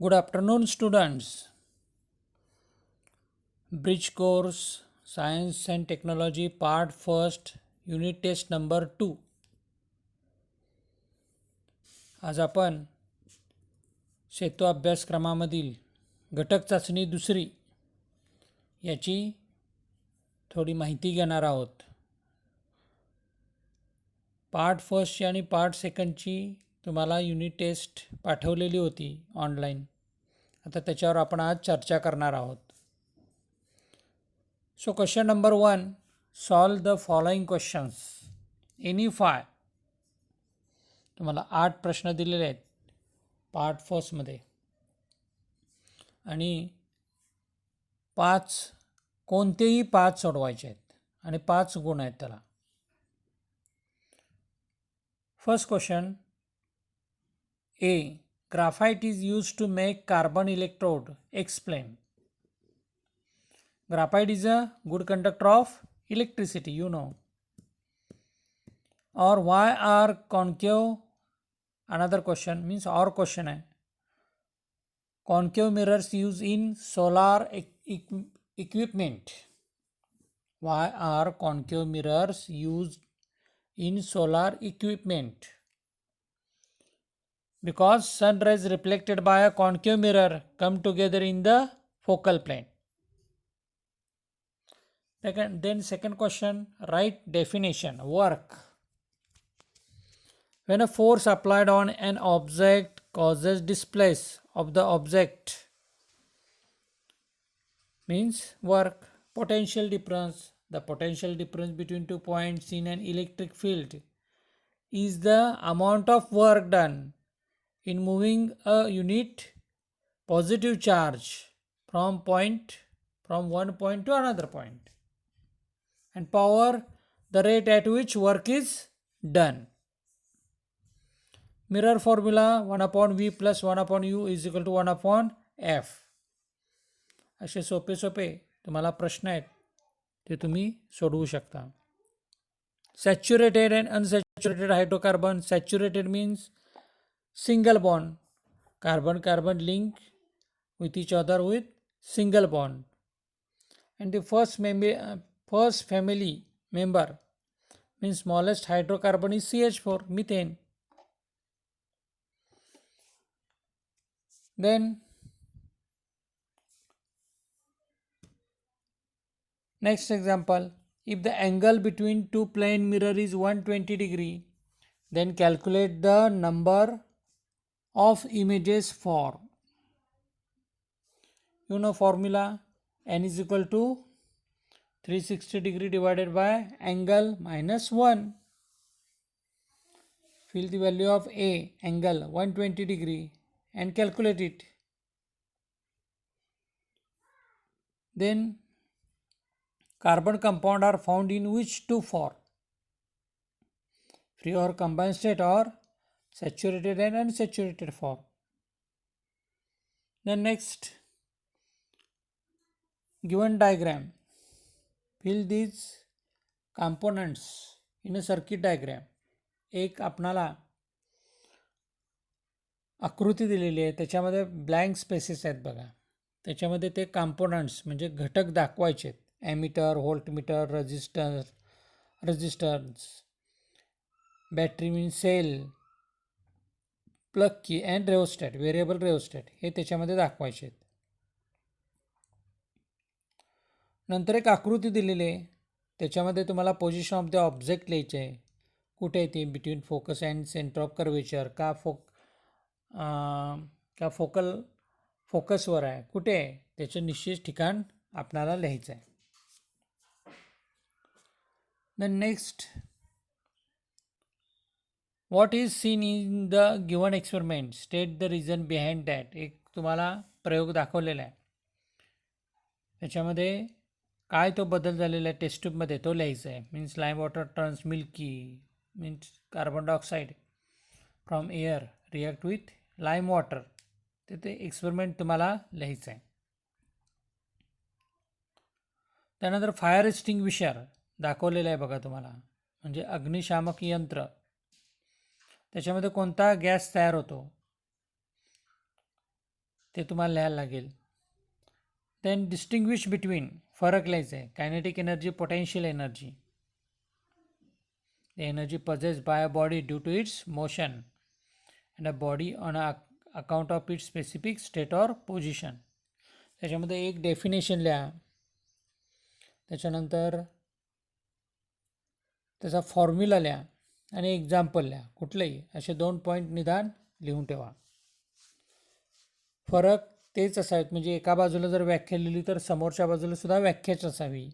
Good afternoon, students. Bridge course Science and Technology Part First Unit Test Number 2. आज आपण सेतू अभ्यासक्रमामधील घटक चाचणी दुसरी याची थोडी माहिती घेणार आहोत. पार्ट फर्स्टची आणि पार्ट सेकंडची तुम्हाला युनिट टेस्ट पाठवलेली होती ऑनलाईन. आता त्याच्यावर आपण आज चर्चा करणार आहोत. So question number 1, solve the following questions. Any 5. तुम्हाला 8 प्रश्न दिलेले आहेत पार्ट फर्स्टमध्ये आणि 5 कोणतेही 5 सोडवायचे आहेत आणि 5 गुण आहेत त्याला. First question A. Graphite is used to make carbon electrode. Explain. Graphite is a good conductor of electricity, you know. Or why are concave, another question means or question hai, concave mirrors used in solar equipment. Why are concave mirrors used in solar equipment? Because sun rays reflected by a concave mirror come together in the focal plane. Second question, write definition. Work. When a force applied on an object causes displace of the object means work. Potential difference. The potential difference between 2 points in an electric field is the amount of work done in moving a unit positive charge from one point to another point. And power, the rate at which work is done. Mirror formula 1 upon V plus 1 upon U is equal to 1 upon F. असे सोपे तुम्हाला प्रश्न आहेत ते तुम्ही सोडवू शकता. Saturated and unsaturated hydrocarbon. Saturated means single bond. Carbon link with each other with single bond. And the first family member means smallest hydrocarbon is CH4, methane. Then next example, if the angle between two plane mirror is 120 degree, then calculate the number of images for. You know formula, n is equal to 360 degree divided by angle minus 1. Fill the value of A, angle 120 degree and calculate it. Then carbon compound are found in which two form? Free or combined state or saturated and unsaturated form. Then next, given diagram, fill these components in a circuit diagram. एक आपणाला आकृती दिलेली आहे, त्याच्यामध्ये blank spaces आहेत बघा. त्याच्यामध्ये ते कॉम्पोनंट्स म्हणजे घटक दाखवायचे आहेत. Ammeter, voltmeter, resistance, battery means cell, plug key and rheostat, variable rheostat हे त्याच्यामध्ये दाखवायचे आहेत. नंतर एक आकृती दिलेली आहे, त्याच्यामध्ये तुम्हाला पोझिशन ऑफ द ऑब्जेक्ट लिहायचे आहे. कुठे आहे ते, between focus and centre of curvature, का फोकसवर आहे, कुठे आहे त्याचं निश्चित ठिकाण आपल्याला लिहायचं आहे. Then next, what is seen in the given experiment? State the reason behind that. एक तुम्हाला प्रयोग दाखवलेला आहे, त्याच्यामध्ये काय तो बदल झालेला आहे टेस्ट ट्यूबमध्ये तो लिहायचा आहे. Means lime water turns milky, means carbon dioxide from air react with lime water. ते एक्सपेरिमेंट तुम्हाला लिहायचं आहे. त्यानंतर फायर एक्सटिंग्विशर दाखवलेलं आहे बघा तुम्हाला, म्हणजे अग्निशामक यंत्र. त्याच्यामध्ये कोणता गॅस तयार होतो ते तुम्हाला लिहायला लागेल. देन डिस्टिंग्विश बिटवीन, फरक लिहायचा आहे. Kinetic energy, potential energy. The energy possessed by a body due to its motion and a body on account of its specific state or position. त्याच्यामध्ये एक डेफिनेशन लिहा, त्याच्यानंतर त्याचा फॉर्म्युला लिहा आणि एक्झाम्पल लिहा. कुठलंही असे 2 पॉईंट निदान लिहून ठेवा. फरक तेच असावेत, म्हणजे एका बाजूला जर व्याख्या लिहिली तर समोरच्या बाजूला सुद्धा व्याख्याच असावी.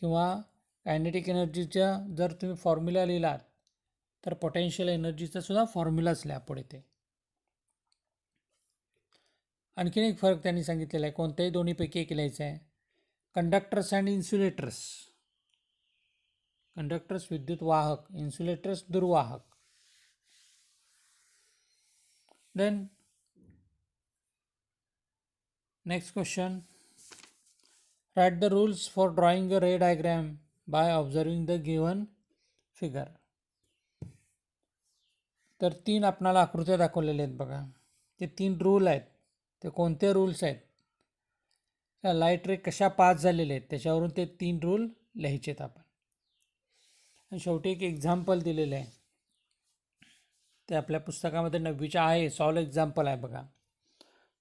किंवा कायनेटिक एनर्जीचा जर तुम्ही फॉर्म्युला लिहिलात तर पोटेन्शियल एनर्जीचा सुद्धा फॉर्म्युलाच लिहा पुढे ते. आणखीन एक फरक त्यांनी सांगितलेला आहे, कोणत्याही दोन्हीपैकी एक लिहायचं आहे. Conductors and insulators. कंडक्टर्स विद्युत वाहक, इन्सुलेटर्स दुर्वाहक. Then next question, write the rules for drawing a ray diagram by observing the given figure. तर 3 आपणाला आकृत्या दाखवलेल्या आहेत बघा. ते 3 रूल आहेत. ते कोणते रूल्स आहेत? लाईट रे कशा पास झालेले आहेत त्याच्यावरून ते 3 रूल लिहायचे आहेत आपण. आणि शेवटी एक एक्झाम्पल दिलेलं आहे, ते आपल्या पुस्तकामध्ये 9वीच्या आहे, सॉल्व एक्झाम्पल आहे बघा.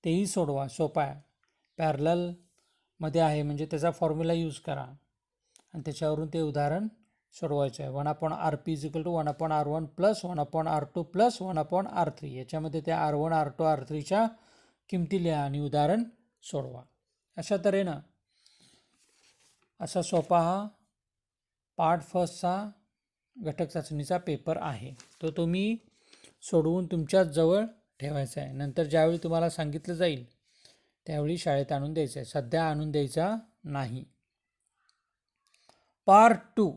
तेही सोडवा, सोपा आहे. पॅरललमध्ये आहे म्हणजे त्याचा फॉर्म्युला यूज करा आणि त्याच्यावरून ते उदाहरण सोडवायचं आहे. 1/RP = 1/R1 + 1/R2 + 1/R3. याच्यामध्ये त्या R1, R2, R3च्या किमती लिहा आणि उदाहरण सोडवा. अशा तऱ्हेनं असा सोपा हा पार्ट फर्स्टचा घटक चाचणीचा पेपर आहे. तो तुम्ही सोडवून तुमच्याच जवळ ठेवायचा आहे. नंतर ज्यावेळी तुम्हाला सांगितलं जाईल त्यावेळी शाळेत आणून द्यायचं आहे, सध्या आणून द्यायचा नाही. Part 2,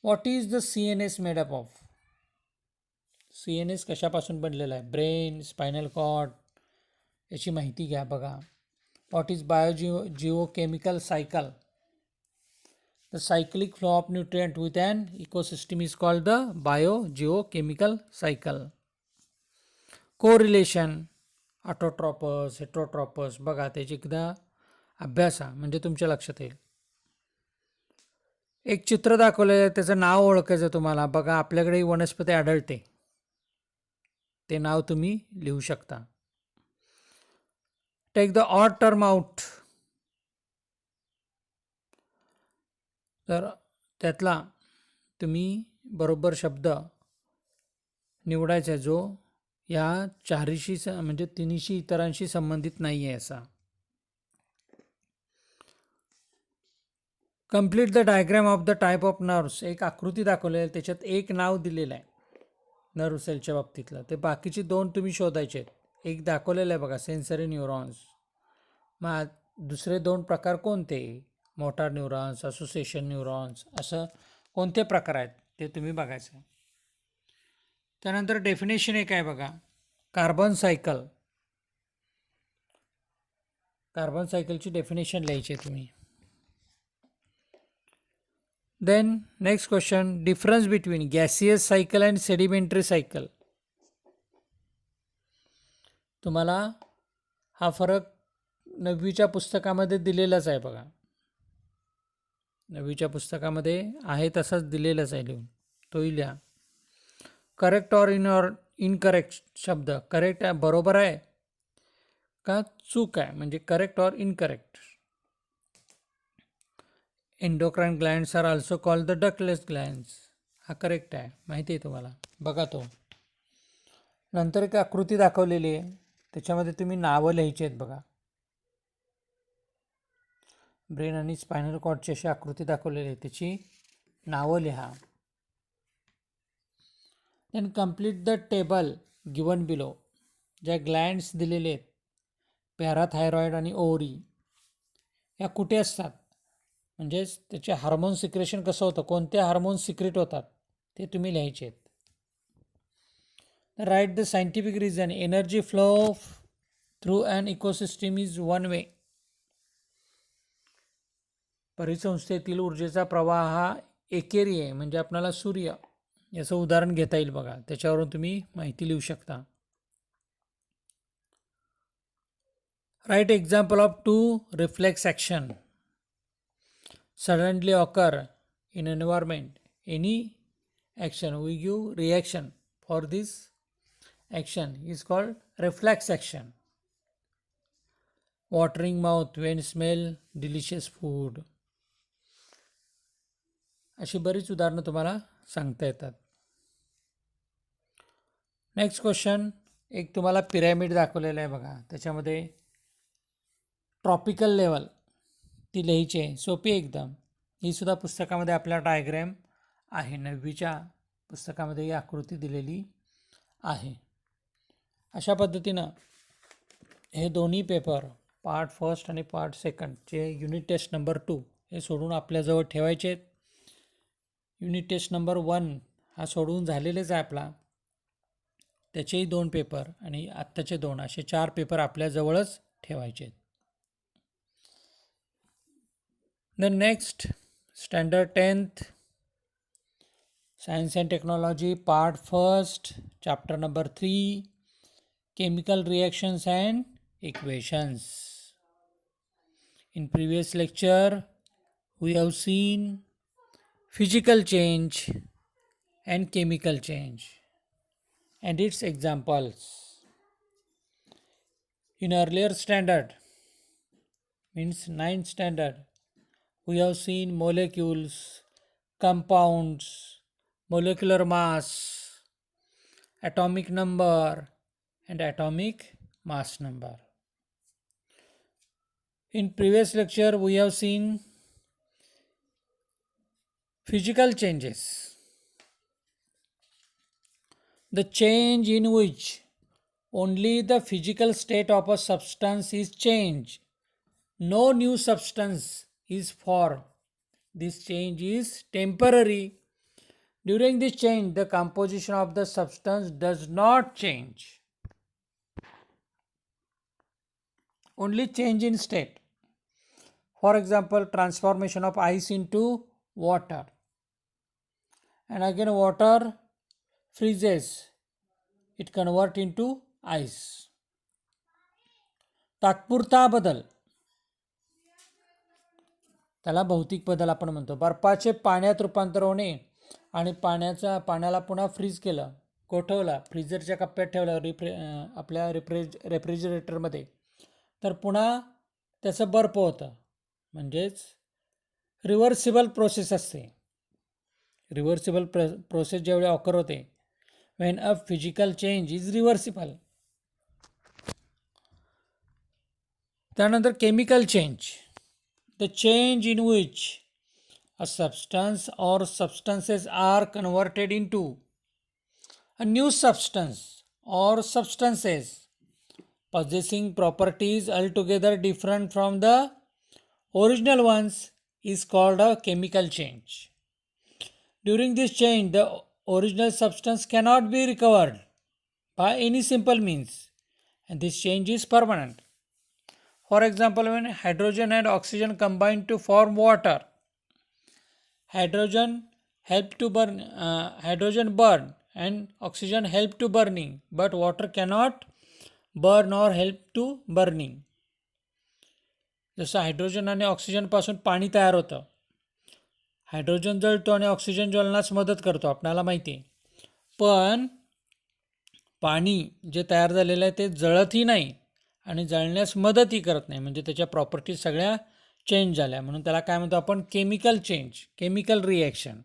what is the CNS made up of. CNS कशापासून बनलेला आहे? ब्रेन, स्पायनल कॉर्ड, याची माहिती घ्या बघा. What is biogeochemical cycle. The cyclic flow of nutrient with an ecosystem is called the biogeochemical cycle. Correlation, ऑटोट्रॉपस, हेट्रोट्रॉपस बघा, त्याची एकदा अभ्यासा म्हणजे तुमच्या लक्षात येईल. एक चित्र दाखवलेलं आहे, त्याचं नाव ओळखायचं तुम्हाला. बघा, आपल्याकडे ही वनस्पती आढळते, ते नाव तुम्ही लिहू शकता. Take the odd term out. तर त्यातला तुम्ही बरोबर शब्द निवडायचा जो या चारीशी म्हणजे तिन्हीशी इतरांशी संबंधित नाही आहे असा. Complete the diagram of the type of nerves. एक आकृती दाखवलेली आहे, त्याच्यात एक नाव दिलेलं आहे नर्व सेलच्या बाबतीतलं. ते बाकीचे 2 तुम्ही शोधायचे आहेत. एक दाखवलेलं आहे बघा, सेन्सरी न्यूरॉन्स. मग दुसरे 2 प्रकार कोणते? मोटार न्यूरॉन्स, असोसिएशन न्यूरॉन्स, असं कोणते प्रकार आहेत ते तुम्ही बघायचं. त्यानंतर डेफिनेशन एक आहे बघा, कार्बन सायकल. कार्बन सायकलची डेफिनेशन लिहायची आहे तुम्ही. Then next question, difference between gaseous cycle and sedimentary cycle. तुम्हाला हा फरक 9वीच्या पुस्तकामध्ये दिलेलाच आहे बघा. 9वीच्या पुस्तकामध्ये आहे तसाच दिलेलाच आहे लिहून, तोही लिहा. करेक्ट ऑर इनकरेक्ट शब्द. करेक्ट आहे, बरोबर आहे का चूक आहे, म्हणजे correct or incorrect. Endocrine glands are also called the ductless glands. हा करेक्ट आहे, माहिती आहे तुम्हाला, बघा तो. नंतर एक आकृती दाखवलेली आहे, त्याच्यामध्ये तुम्ही नावं लिहायची आहेत बघा. ब्रेन आणि स्पायनल कॉर्डची अशी आकृती दाखवलेली आहे, त्याची नावं लिहा. Then complete the table given below. ज्या ग्लँड्स दिलेले आहेत, पॅराथायरॉइड आणि ओव्हरी, या कुठे असतात, म्हणजेच त्याचे हार्मोन सिक्रेशन कसं होतं, कोणते हार्मोन सिक्रेट होतात ते तुम्ही लिहायचे आहेत. Write the scientific reason. Energy flow through an ecosystem is one way. परिसंस्थेतील ऊर्जेचा प्रवाह हा एकेरी आहे, म्हणजे आपल्याला सूर्य याचं उदाहरण घेता येईल बघा. त्याच्यावरून तुम्ही माहिती लिहू शकता. Write example of two reflex action suddenly occur in an environment. Any action we give reaction for this action is called reflex action. Watering mouth when smell delicious food. अशी बरीच उदाहरणं तुम्हाला सांगता येतात. नेक्स्ट क्वेश्चन, एक तुम्हाला pyramid दाखवलेलं आहे बघा, त्याच्यामध्ये ट्रॉपिकल लेवल ती लिहायची आहे, सोपी एकदम. ही सुद्धा पुस्तकामध्ये आपल्या डायग्रॅम आहे, 9वीच्या पुस्तकामध्ये ही आकृती दिलेली आहे. अशा पद्धतीनं हे दोन्ही पेपर पार्ट फर्स्ट आणि पार्ट सेकंड जे युनिट टेस्ट नंबर 2 हे सोडून आपल्याजवळ ठेवायचे आहेत. युनिट टेस्ट नंबर 1 हा सोडून झालेलेच आहे आपला, त्याचेही 2 पेपर आणि आत्ताचे 2 असे 4 पेपर आपल्याजवळच ठेवायचे आहेत. Then next, standard 10th, science and technology, part first, chapter number 3, chemical reactions and equations. In previous lecture, we have seen physical change and chemical change and its examples. In earlier standard, means 9th standard, we have seen molecules, compounds, molecular mass, atomic number and atomic mass number. In previous lecture we have seen physical changes, the change in which only the physical state of a substance is changed, no new substance is formed. This change is temporary. During this change, the composition of the substance does not change. Only change in state. For example, transformation of ice into water. And again water freezes. It converts into ice. तात्पुरता बदल, त्याला भौतिक बदल आपण म्हणतो. बर्फाचे पाण्यात रूपांतर होणे आणि पाण्याला पुन्हा फ्रीज केलं, गोठवला, फ्रीजरच्या कप्प्यात ठेवलं आपल्या रेफ्रिजरेटरमध्ये, तर पुन्हा त्याचं बर्फ होतं. म्हणजेच रिव्हर्सिबल प्रोसेस असते. रिव्हर्सिबल प्रोसेस ज्यावेळी ऑकर होते, when a physical change is reversible. त्यानंतर chemical change, the change in which a substance or substances are converted into a new substance or substances possessing properties altogether different from the original ones is called a chemical change. During this change, the original substance cannot be recovered by any simple means, and this change is permanent. For example, when hydrogen and oxygen combine to form water, hydrogen burn and oxygen help to burning, but water cannot burn or help to burning. जसं hydrogen आणि ऑक्सिजन पासून पाणी तयार होतं, hydrogen जळतो आणि oxygen ज्वलनास मदत करतो, आपल्याला माहिती आहे. पण पाणी जे तयार झालेलं आहे ते जळतही नाही आणि जळण्यास मदतही करत नाही, म्हणजे त्याच्या प्रॉपर्टीज सगळ्या चेंज झाल्या, म्हणून त्याला काय म्हणतो आपण, केमिकल चेंज, केमिकल रिॲक्शन.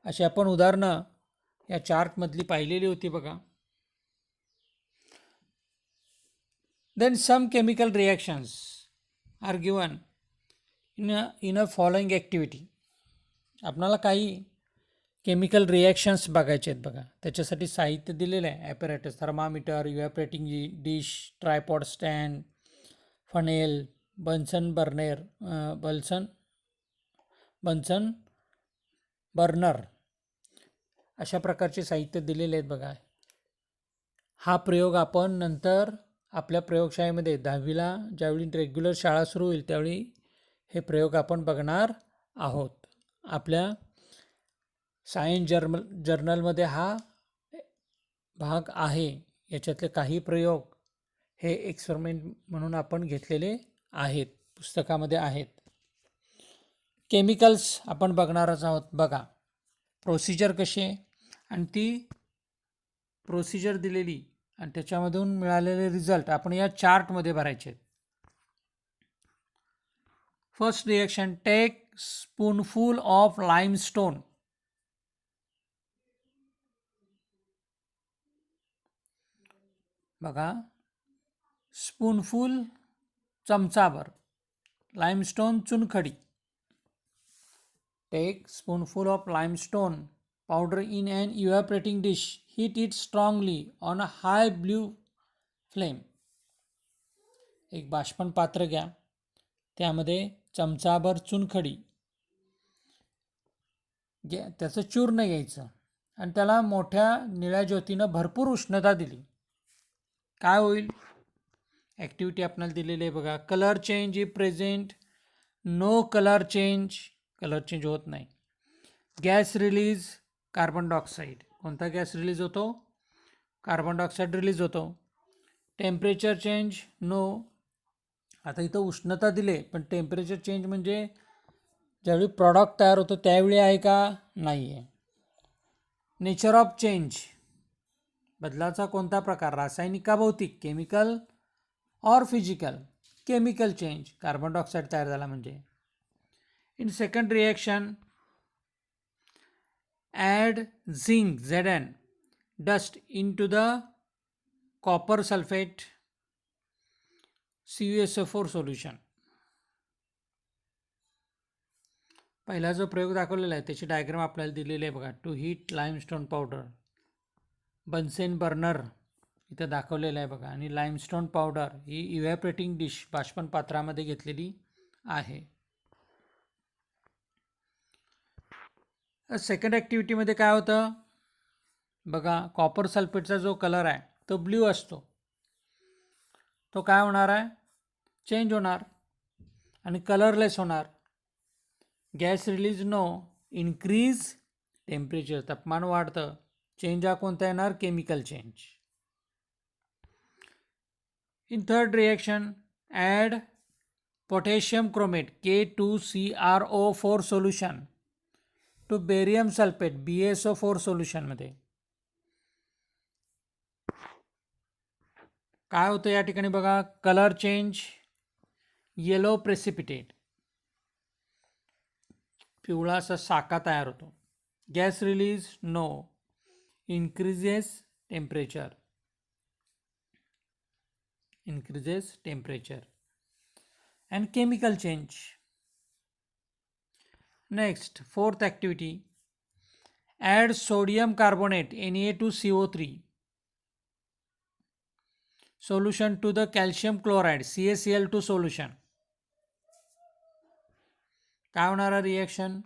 अशी आपण उदाहरणं या चार्टमधली पाहिलेली होती बघा. Then some chemical reactions are given in a following activity. आपणाला काही केमिकल रिॲक्शन्स बघायचे आहेत बघा. त्याच्यासाठी साहित्य दिलेलं आहे, apparatus, thermometer, evaporating dish, tripod stand, funnel, Bunsen burner, अशा प्रकारचे साहित्य दिलेले आहेत बघा. हा प्रयोग आपण नंतर आपल्या प्रयोगशाळेमध्ये 10वीला ज्यावेळी रेग्युलर शाळा सुरू होईल त्यावेळी हे प्रयोग आपण बघणार आहोत. आपल्या सायन्स जर्नलमध्ये हा भाग आहे. याच्यातले काही प्रयोग हे एक्सपेरिमेंट म्हणून आपण घेतलेले आहेत, पुस्तकामध्ये आहेत. केमिकल्स आपण बघणारच आहोत. बघा प्रोसिजर कशी आहे आणि ती प्रोसिजर दिलेली आणि त्याच्यामधून मिळालेले रिझल्ट आपण या चार्टमध्ये भरायचे आहेत. First reaction, take spoonful of limestone. बघा स्पूनफुल चमचाभर लाइमस्टोन चुनखडी. Take spoonful of limestone powder in an evaporating dish. Heat it strongly on a high blue flame. एक बाष्पण पात्र घ्या, त्यामध्ये चमचाभर चुनखडी त्याचं चूर्ण घ्यायचं आणि त्याला मोठ्या निळ्या ज्योतीनं भरपूर उष्णता दिली. काय होईल? ॲक्टिव्हिटी आपल्याला दिलेली आहे बघा. Colour change is present, no colour change होत नाही. Gas release carbon dioxide. कोणता गॅस रिलीज होतो? कार्बन डायऑक्साईड रिलीज होतो. Temperature change no. आता इथं उष्णता दिले पण टेम्परेचर चेंज म्हणजे ज्यावेळी प्रॉडक्ट तयार होतो त्यावेळी आहे का? नाही आहे. नेचर ऑफ चेंज, बदलाचा कोणता प्रकार? रासायनिक का भौतिक? केमिकल और physical? Chemical change, carbon dioxide तयार झाला म्हणजे. In second reaction, add zinc Zn dust into the copper sulfate CuSO4 solution. पहिला जो प्रयोग दाखवलेला आहे त्याची डायग्राम आपल्याला दिलेली आहे बघा. To heat limestone powder, Bunsen burner इथं दाखवलेलं आहे बघा. आणि लाइमस्टोन पावडर ही इव्हॅपोरेटिंग डिश बाष्पण पात्रामध्ये घेतलेली आहे. सेकंड ॲक्टिव्हिटीमध्ये काय होतं बघा. कॉपर सल्फेटचा जो कलर आहे तो ब्ल्यू असतो, तो काय होणार आहे? चेंज होणार आणि कलरलेस होणार. Gas release no, increase temperature, तापमान वाढतं. चेंज हा कोणता येणार? Chemical change. In third reaction, add potassium chromate K2CrO4 solution to barium sulphate BaSO4 सोल्युशनमध्ये. काय होतं या ठिकाणी बघा? कलर चेंज, येलो प्रेसिपिटेट, पिवळासा साका तयार होतो. Gas release no, increases temperature and chemical change. Next, fourth activity, add sodium carbonate Na2CO3 solution to the calcium chloride CaCl2 solution. काय होणार रिएक्शन?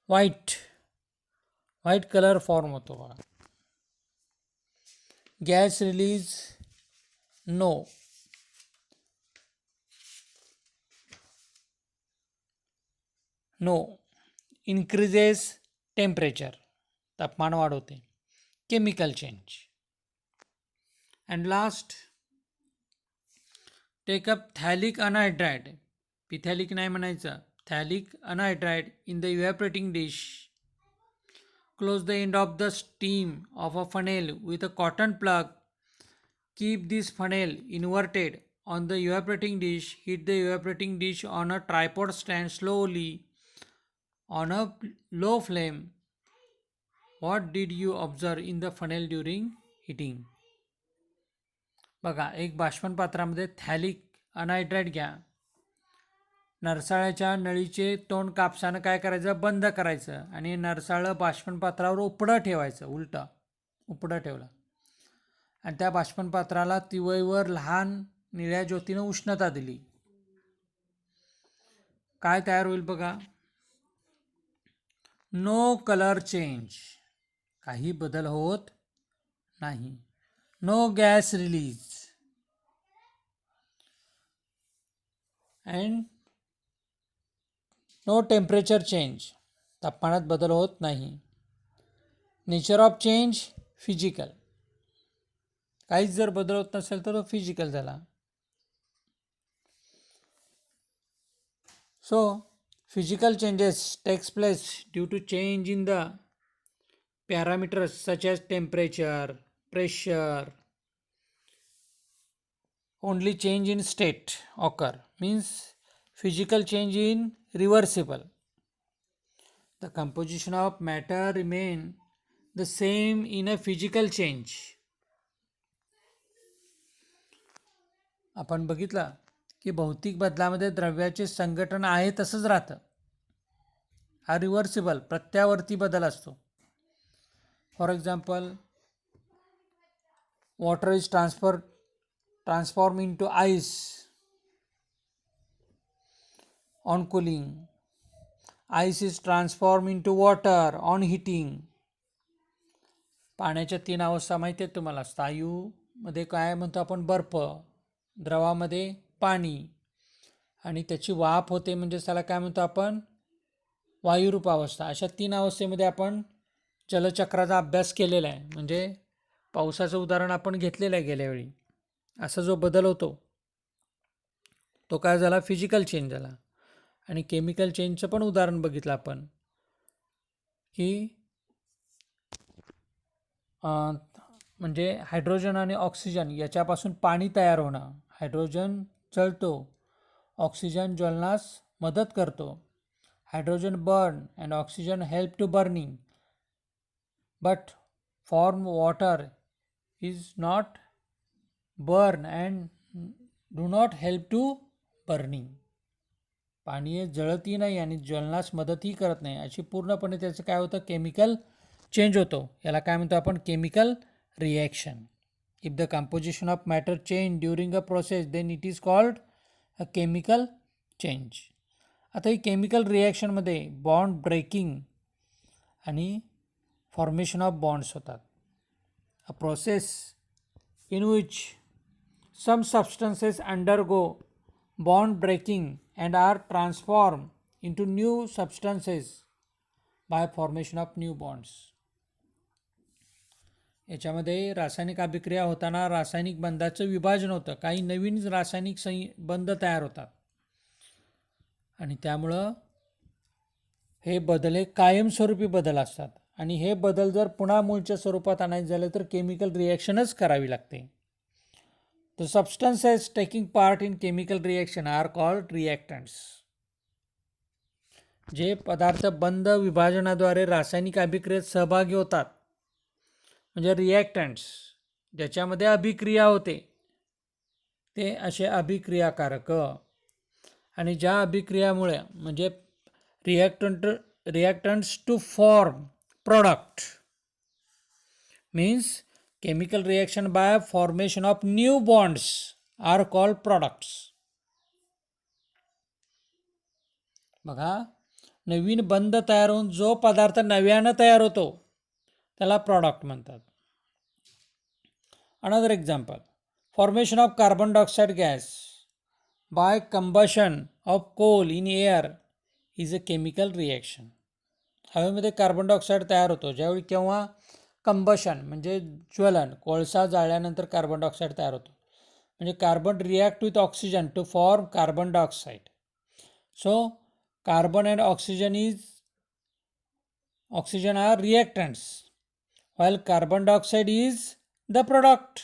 व्हाईट कलर फॉर्म होतो बघा. Gas release no, increases temperature, तापमान वाढवते. Chemical change. And last, take up phthalic anhydride, phthalic नाही म्हणायचं, phthalic anhydride in the evaporating dish. Close the end of the steam of a funnel with a cotton plug. Keep this funnel inverted on the evaporating dish. Heat the evaporating dish on a tripod stand slowly on a low flame. What did you observe in the funnel during heating? बघा, एक बाष्पण पात्रामध्ये थॅलिक anhydride घ्या. नरसाळ्याच्या नळीचे तोंड कापसानं काय करायचं? बंद करायचं आणि नरसाळं बाष्पण पात्रावर उपडं ठेवायचं. उपडं ठेवलं आणि त्या बाष्पण पात्राला तिवईवर लहान निळ्या ज्योतीनं उष्णता दिली. काय तयार होईल बघा? नो कलर चेंज, काही बदल होत नाही. No gas release and no temperature change, तापमानात बदल होत नाही. नेचर ऑफ चेंज फिजिकल, काहीच जर बदल होत नसेल तर तो फिजिकल झाला. So physical changes takes place due to change in the parameters such as temperature, pressure. Only change in state occur, means physical change in reversible. The composition of matter remain the same in a physical change. आपण बघितलं की भौतिक बदलामध्ये द्रव्याचे संघटन आहे तसंच राहतं. हा रिव्हर्सिबल प्रत्यावर्ती बदल असतो. For example, water is transformed into ice on cooling. Ice is transformed into water on heating. पाण्याच्या 3 अवस्था माहिती आहेत तुम्हाला. स्थायूमध्ये काय म्हणतो आपण, बर्फ, द्रवामध्ये पाणी, आणि त्याची वाफ होते म्हणजे त्याला काय म्हणतो आपण, वायुरूप अवस्था. अशा 3 अवस्थेमध्ये आपण जलचक्राचा अभ्यास केलेला आहे. म्हणजे पावसाचं उदाहरण आपण घेतलेलं आहे गेल्या वेळी. असा जो बदल होतो तो काय झाला, फिजिकल चेंज झाला. आणि केमिकल चेंजचं पण उदाहरण बघितलं आपण की म्हणजे हायड्रोजन आणि ऑक्सिजन याच्यापासून पाणी तयार होणं. हायड्रोजन जळतो, ऑक्सिजन ज्वलनास मदत करतो. Hydrogen burn and oxygen help to burning, but form water is not burn and do not help to burning. पाणी हे जळतही नाही आणि ज्वलनास मदतही करत नाही. अशी पूर्णपणे त्याचं काय होतं, केमिकल चेंज होतो. याला काय म्हणतो आपण, chemical reaction. If the composition of matter change during a process then it is called a chemical change. आता ही केमिकल रिॲक्शनमध्ये बॉन्ड ब्रेकिंग आणि फॉर्मेशन ऑफ बॉन्ड्स होतात. A process in which some substances undergo bond breaking and are transformed into new substances by formation of new bonds. याच्यामध्ये रासायनिक अभिक्रिया होताना रासायनिक बंधाचं विभाजन होतं. काही नवीन रासायनिक बंध तयार होतात आणि त्यामुळं हे बदल हे कायमस्वरूपी बदल असतात. आणि हे बदल जर पुन्हा मूळच्या स्वरूपात आणायचे झाले तर केमिकल रिॲक्शनच करावी लागते. The substances taking part in chemical reaction are called reactants. जे पदार्थ बंध विभाजनाद्वारे रासायनिक अभिक्रियेत सहभागी होतात म्हणजे रिॲक्टंट्स, ज्याच्यामध्ये अभिक्रिया होते ते असे अभिक्रियाकारक. आणि ज्या अभिक्रियामुळे म्हणजे reactants to form product means chemical reaction by formation of new bonds are called products. बघा, नवीन बंध तयार होऊन जो पदार्थ नव्यानं तयार होतो त्याला प्रॉडक्ट म्हणतात. Another example, formation of carbon dioxide gas by combustion of coal in air is a chemical reaction. हवेमध्ये कार्बन डायऑक्साईड तयार होतो ज्यावेळी केव्हा, कंबशन म्हणजे ज्वलन, कोळसा जाळल्यानंतर कार्बन डायऑक्साईड तयार होतो. म्हणजे carbon react with oxygen to form carbon dioxide. So carbon and oxygen are reactants while carbon dioxide is the product.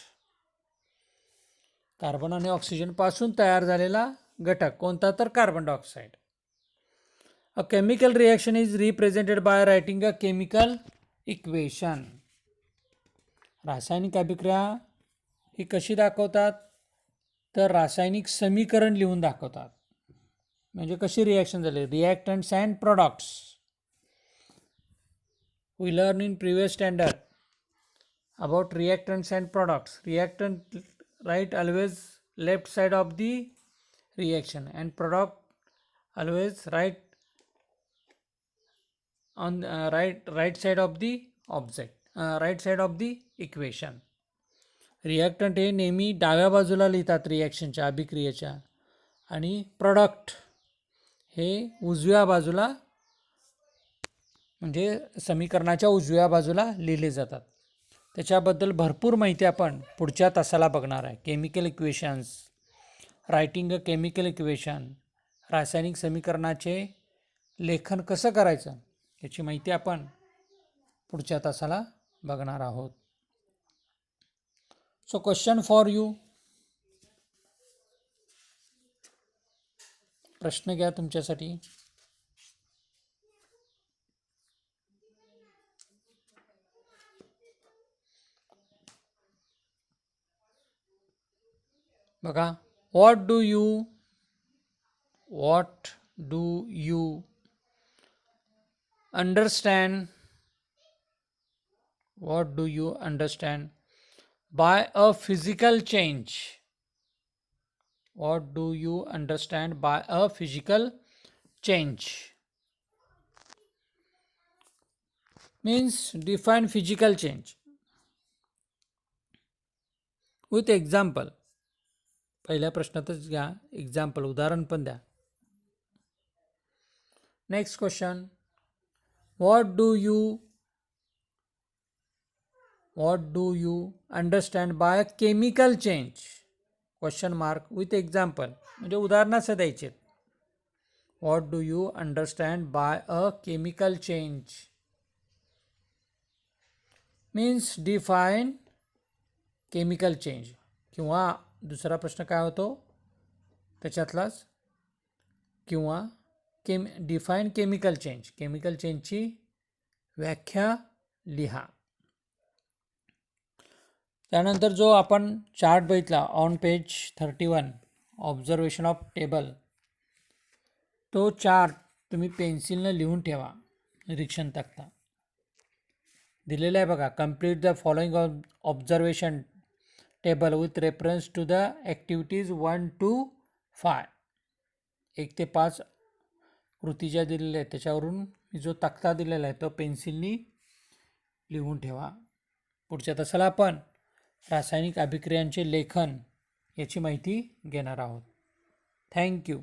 Carbon आणि ऑक्सिजन पासून तयार झालेला घटक कोणता तर carbon dioxide. A chemical reaction is represented by writing a chemical equation. रासायनिक अभिक्रिया ही कशी दाखवतात तर रासायनिक समीकरण लिहून दाखवतात. म्हणजे कशी रिॲक्शन झाली, reactants and products. We learn in previous standard about reactants and products. Reactant right always left side of the reaction and product always right on right side of the object, right side of the equation. Reactant हे नेहमी डाव्या बाजूला लिहितात रिॲक्शनच्या, अभिक्रियेच्या, आणि product हे उजव्या बाजूला म्हणजे समीकरणाच्या उजव्या बाजूला लिहिले जातात. त्याच्याबद्दल भरपूर माहिती आपण पुढच्या तासाला बघणार आहे. Chemical equations, writing a chemical equation, रासायनिक समीकरणाचे लेखन कसं करायचं याची माहिती आपण पुढच्या तासाला बघणार आहोत. सो क्वेश्चन फॉर यू, प्रश्न घ्या तुमच्यासाठी. बघा, what do you understand by a physical change? What do you understand by a physical change? Means define physical change with example. पहिल्या प्रश्नातच घ्या एक्झाम्पल, उदाहरण पण द्या. Next question, what do you understand by a chemical change? Question mark with example, म्हणजे उदाहरणासह द्यायचे. what do you understand by a chemical change? means define chemical change. किंवा दुसरा प्रश्न काय होतो त्याच्यातलाच, किंवा डिफाईन केमिकल चेंज, केमिकल चेंजची व्याख्या लिहा. त्यानंतर जो आपण चार्ट बघितला on page 31, observation of table, तो चार्ट तुम्ही पेन्सिलनं लिहून ठेवा. निरीक्षण तक्ता दिलेला आहे बघा. Complete the following observation table with reference to the activities 1 to 5. 1 ते 5 कृती ज्या दिलेल्या आहेत त्याच्यावरून जो तक्ता दिलेला आहे तो पेन्सिलनी लिहून ठेवा. पुढच्या तासाला आपण रासायनिक अभिक्रियांचे लेखन याची माहिती घेणार आहोत. थँक्यू.